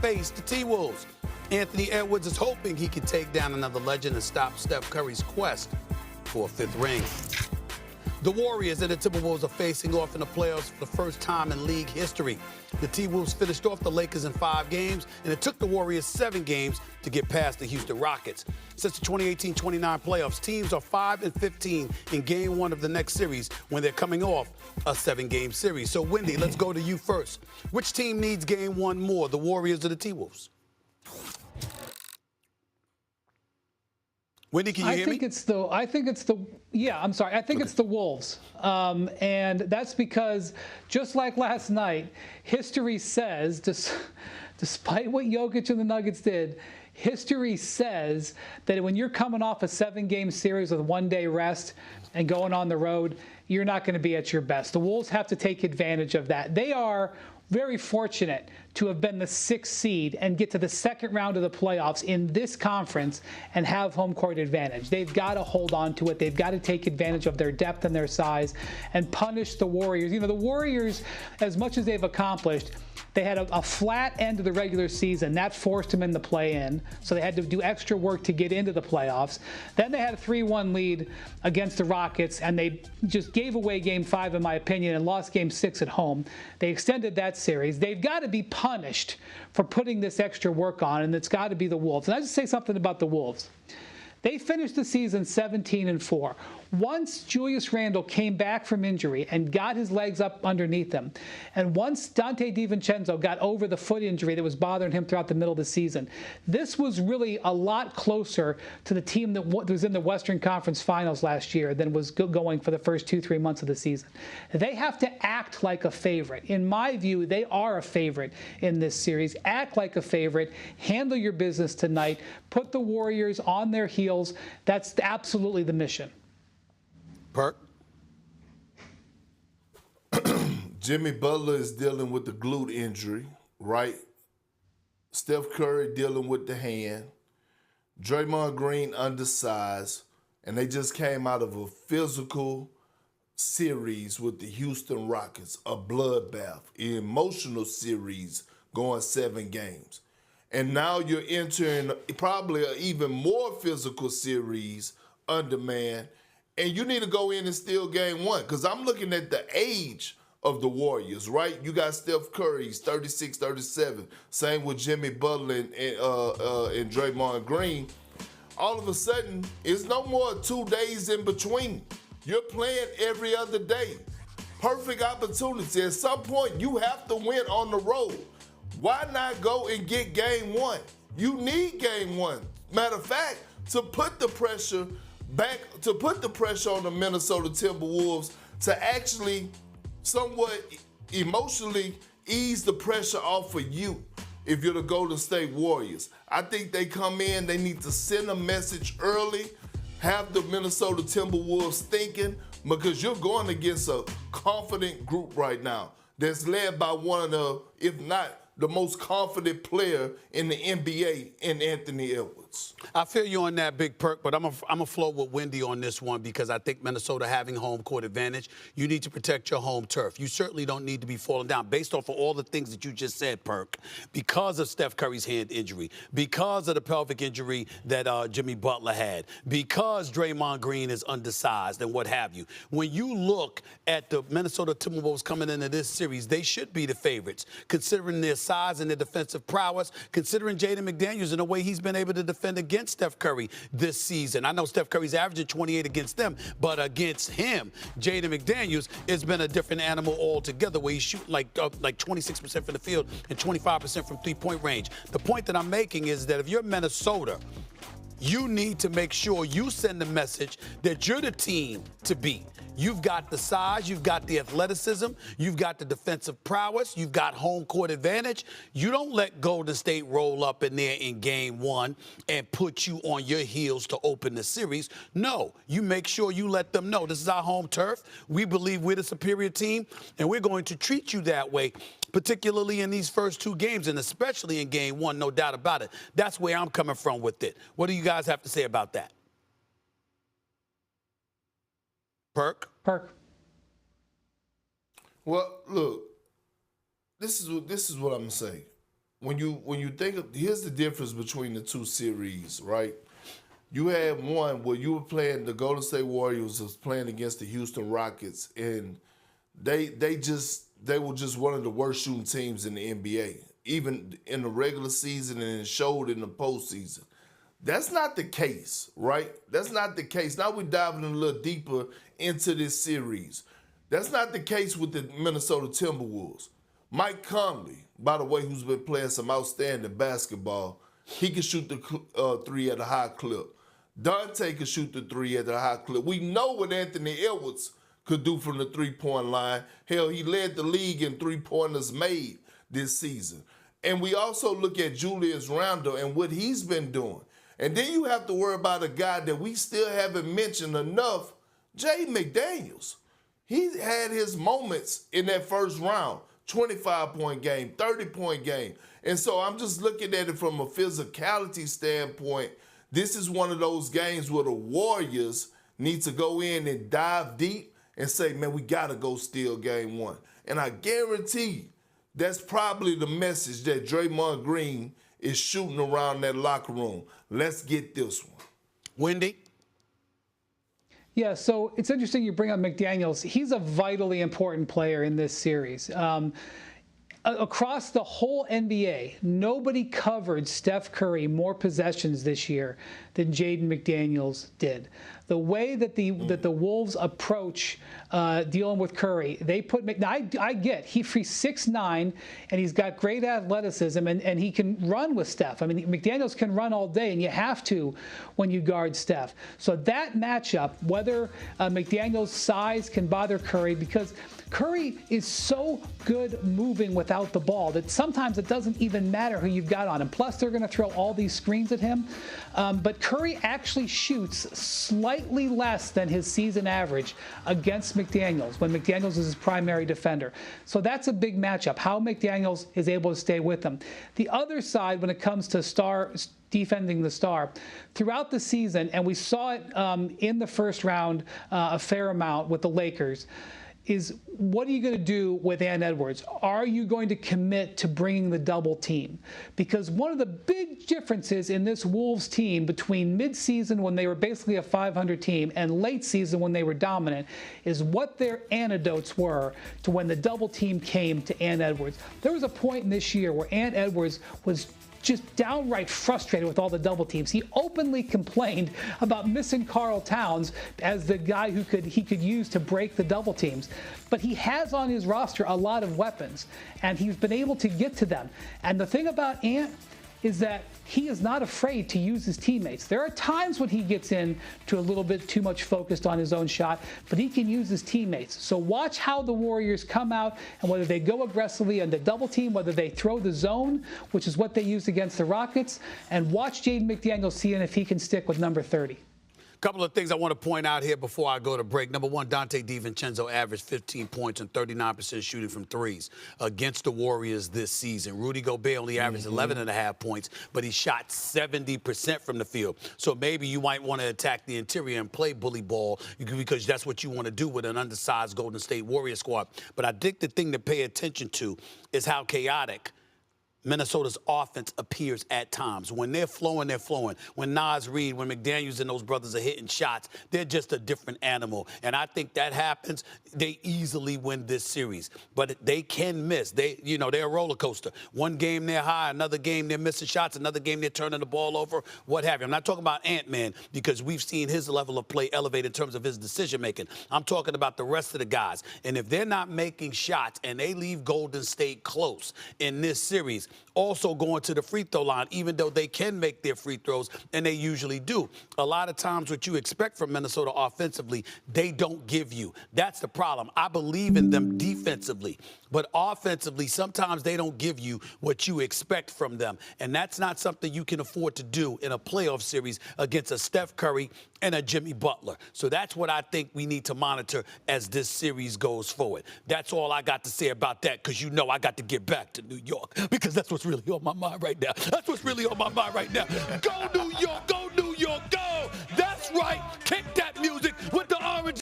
face the T-Wolves. Anthony Edwards is hoping he can take down another legend and stop Steph Curry's quest for a fifth ring. The Warriors and the Timberwolves are facing off in the playoffs for the first time in league history. The T-Wolves finished off the Lakers in 5 games, and it took the Warriors 7 games to get past the Houston Rockets. Since the 2018-29 playoffs, teams are 5-15 in Game 1 of the next series when they're coming off a 7-game series. So, Wendy, let's go to you first. Which team needs Game 1 more, the Warriors or the T-Wolves? Wendy, can you hear me? I think it's the Wolves. And that's because, just like last night, history says, despite what Jokic and the Nuggets did, history says that when you're coming off a 7-game series with 1-day rest and going on the road, you're not going to be at your best. The Wolves have to take advantage of that. They are very fortunate to have been the 6th seed and get to the second round of the playoffs in this conference and have home court advantage. They've got to hold on to it. They've got to take advantage of their depth and their size and punish the Warriors. You know, the Warriors, as much as they've accomplished, they had a flat end of the regular season. That forced them in the play-in, so they had to do extra work to get into the playoffs. Then they had a 3-1 lead against the Rockets, and they just gave away Game 5, in my opinion, and lost Game 6 at home. They extended that series. They've got to be punished for putting this extra work on, and it's got to be the Wolves. And I just say something about the Wolves. They finished the season 17-4. Once Julius Randle came back from injury and got his legs up underneath him, and once Dante DiVincenzo got over the foot injury that was bothering him throughout the middle of the season, this was really a lot closer to the team that was in the Western Conference Finals last year than was going for the first 2-3 months of the season. They have to act like a favorite. In my view, they are a favorite in this series. Act like a favorite. Handle your business tonight. Put the Warriors on their heels. That's absolutely the mission. Perk? Jimmy Butler is dealing with the glute injury, right? Steph Curry dealing with the hand. Draymond Green undersized. And they just came out of a physical series with the Houston Rockets, a bloodbath, an emotional series going 7 games. And now you're entering probably an even more physical series under man. And you need to go in and steal Game 1, because I'm looking at the age of the Warriors, right? You got Steph Curry, he's 36, 37. Same with Jimmy Butler and Draymond Green. All of a sudden, it's no more 2 days in between. You're playing every other day. Perfect opportunity. At some point, you have to win on the road. Why not go and get Game 1? You need Game 1. Matter of fact, to put the pressure on the Minnesota Timberwolves to actually somewhat emotionally ease the pressure off of you if you're the Golden State Warriors. I think they come in, they need to send a message early, have the Minnesota Timberwolves thinking, because you're going against a confident group right now that's led by one of the, if not the most confident player in the NBA in Anthony Edwards. I feel you on that, Big Perk, but I'm a flow with Wendy on this one, because I think Minnesota having home court advantage, you need to protect your home turf. You certainly don't need to be falling down based off of all the things that you just said, Perk, because of Steph Curry's hand injury, because of the pelvic injury that Jimmy Butler had, because Draymond Green is undersized and what have you. When you look at the Minnesota Timberwolves coming into this series, they should be the favorites, considering their size and their defensive prowess, considering Jaden McDaniels and the way he's been able to defend against Steph Curry this season. I know Steph Curry's averaging 28 against them, but against him, Jaden McDaniels, has been a different animal altogether, where he's shooting like 26% from the field and 25% from three-point range. The point that I'm making is that if you're Minnesota, you need to make sure you send the message that you're the team to beat. You've got the size, you've got the athleticism, you've got the defensive prowess, you've got home court advantage. You don't let Golden State roll up in there in Game 1 and put you on your heels to open the series. No, you make sure you let them know this is our home turf. We believe we're the superior team, and we're going to treat you that way, particularly in these first 2 games, and especially in Game 1, no doubt about it. That's where I'm coming from with it. What do you guys have to say about that? Perk? Well, look, this is what I'm saying. when you think of, here's the difference between the two series, right? You had one where you were playing, the Golden State Warriors was playing against the Houston Rockets, and they were just one of the worst shooting teams in the NBA, even in the regular season, and it showed in the postseason. That's not the case, right? That's not the case. Now we're diving a little deeper into this series. That's not the case with the Minnesota Timberwolves. Mike Conley, by the way, who's been playing some outstanding basketball, he can shoot the three at a high clip. Dante can shoot the three at a high clip. We know what Anthony Edwards could do from the three-point line. Hell, he led the league in three-pointers made this season. And we also look at Julius Randle and what he's been doing. And then you have to worry about a guy that we still haven't mentioned enough, Jaden McDaniels. He had his moments in that first round, 25-point game, 30-point game. And so I'm just looking at it from a physicality standpoint. This is one of those games where the Warriors need to go in and dive deep and say, man, we got to go steal game one. And I guarantee you, that's probably the message that Draymond Green is shooting around that locker room. Let's get this one. Wendy? Yeah, so it's interesting you bring up McDaniels. He's a vitally important player in this series. Across the whole NBA, nobody covered Steph Curry more possessions this year than Jaden McDaniels did. The way that the Wolves approach dealing with Curry, they put I get he's 6'9", and he's got great athleticism, and he can run with Steph. I mean, McDaniels can run all day, and you have to when you guard Steph. So that matchup, whether McDaniels' size can bother Curry, because Curry is so good moving without the ball that sometimes it doesn't even matter who you've got on him. Plus, they're going to throw all these screens at him. But Curry actually shoots slightly less than his season average against McDaniels when McDaniels is his primary defender. So that's a big matchup, how McDaniels is able to stay with them. The other side, when it comes to defending the star, throughout the season, and we saw it in the first round a fair amount with the Lakers, is what are you going to do with Ant Edwards? Are you going to commit to bringing the double team? Because one of the big differences in this Wolves team between midseason, when they were basically a 500 team, and late season when they were dominant, is what their antidotes were to when the double team came to Ant Edwards. There was a point in this year where Ant Edwards was just downright frustrated with all the double teams. He openly complained about missing Karl Towns as the guy he could use to break the double teams. But he has on his roster a lot of weapons, and he's been able to get to them. And the thing about Ant is that he is not afraid to use his teammates. There are times when he gets in to a little bit too much focused on his own shot, but he can use his teammates. So watch how the Warriors come out and whether they go aggressively on the double team, whether they throw the zone, which is what they used against the Rockets, and watch Jaden McDaniels seeing if he can stick with number 30. Couple of things I want to point out here before I go to break. Number one, Dante DiVincenzo averaged 15 points and 39% shooting from threes against the Warriors this season. Rudy Gobert only averaged 11.5 points, but he shot 70% from the field. So maybe you might want to attack the interior and play bully ball because that's what you want to do with an undersized Golden State Warrior squad. But I think the thing to pay attention to is how chaotic Minnesota's offense appears at times. When they're flowing, they're flowing. When Naz Reid, when McDaniels and those brothers are hitting shots, they're just a different animal. And I think that happens, they easily win this series. But they can miss. They're a roller coaster. One game they're high, another game they're missing shots, another game they're turning the ball over, what have you. I'm not talking about Ant-Man because we've seen his level of play elevate in terms of his decision-making. I'm talking about the rest of the guys. And if they're not making shots and they leave Golden State close in this series, also going to the free throw line, even though they can make their free throws, and they usually do. A lot of times what you expect from Minnesota offensively, they don't give you. That's the problem. I believe in them defensively, but offensively, sometimes they don't give you what you expect from them, and that's not something you can afford to do in a playoff series against a Steph Curry and a Jimmy Butler. So that's what I think we need to monitor as this series goes forward. That's all I got to say about that, because I got to get back to New York, because that's what's really on my mind right now. That's what's really on my mind right now. Go New York, go New York, go! That's right. Kick that music with the orange.